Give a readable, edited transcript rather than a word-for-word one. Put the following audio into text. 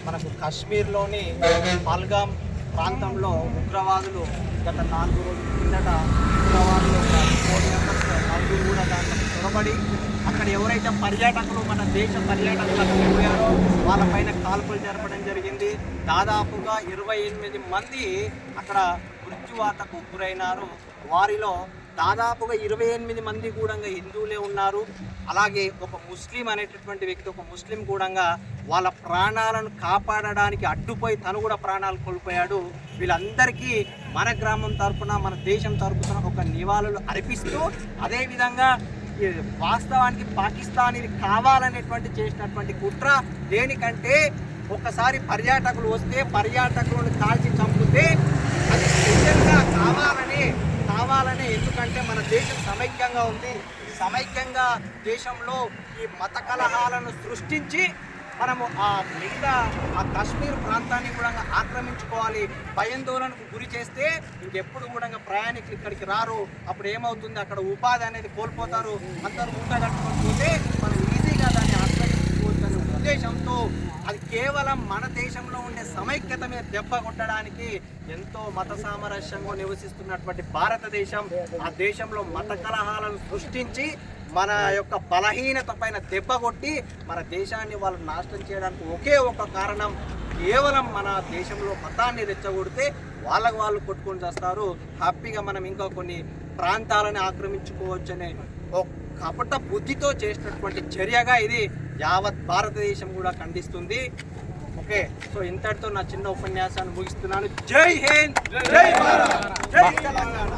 మనకు కాశ్మీర్లోని పహల్గామ్ ప్రాంతంలో ఉగ్రవాదులు గత 4 రోజుల కిందట ఉగ్రవాదులు 4 మెంబర్స్ నలుగురు కూడా దాంట్లో చొరబడి అక్కడ ఎవరైతే పర్యాటకులు మన దేశ పర్యాటకులు అక్కడ పోయారో వాళ్ళపైన కాల్పులు జరపడం జరిగింది. దాదాపుగా 28 మంది అక్కడ మృత్యువాతకు గురైనారు. వారిలో దాదాపుగా 28 మంది కూడా హిందువులే ఉన్నారు. అలాగే ఒక ముస్లిం అనేటటువంటి వ్యక్తి, ఒక ముస్లిం కూడా వాళ్ళ ప్రాణాలను కాపాడడానికి అడ్డుపోయి తను కూడా ప్రాణాలు కోల్పోయాడు. వీళ్ళందరికీ మన గ్రామం తరపున, మన దేశం తరపున ఒక నివాళులు అర్పిస్తూ, అదేవిధంగా వాస్తవానికి పాకిస్తాన్ ఇది కావాలనేటువంటి చేసినటువంటి కుట్ర. దేనికంటే ఒకసారి పర్యాటకులు వస్తే పర్యాటకులను కాల్చి చంపితే అది నిజంగా కావాలనే ఎందుకంటే మన దేశం సమైక్యంగా ఉంది. సమైక్యంగా దేశంలో ఈ మత కలహాలను సృష్టించి మనము మిగతా కాశ్మీర్ ప్రాంతాన్ని కూడా ఆక్రమించుకోవాలి. భయాందోళనకు గురి చేస్తే ఇంకెప్పుడు కూడా ప్రయాణికులు ఇక్కడికి రారు. అప్పుడు ఏమవుతుంది, అక్కడ ఉపాధి అనేది కోల్పోతారు. అందరూ మూటగట్టుకొని పోతే మనం ఈజీగా దాన్ని ఆక్రమించుకోవచ్చనే ఉద్దేశంతో అది కేవలం మన దేశంలో ఉండే సమైక్యత మీద దెబ్బ కొట్టడానికి ఎంతో మత సామరస్యంగా నివసిస్తున్నటువంటి భారతదేశం ఆ దేశంలో మత కలహాలను సృష్టించి మన యొక్క బలహీనత పైన దెబ్బ కొట్టి మన దేశాన్ని వాళ్ళు నాశనం చేయడానికి ఒకే ఒక కారణం, కేవలం మన దేశంలో మతాన్ని రెచ్చగొడితే వాళ్ళకు వాళ్ళు కొట్టుకొని చేస్తారు. హ్యాపీగా మనం ఇంకా కొన్ని ప్రాంతాలను ఆక్రమించుకోవచ్చనే కపట బుద్ధితో చేసినటువంటి చర్యగా ఇది యావత్ భారతదేశం కూడా ఖండిస్తుంది. ఓకే, సో ఇంతటితో నా చిన్న ఉపన్యాసాన్ని ముగిస్తున్నాను. జై హింద్, జై భారత్, జై తెలంగాణ.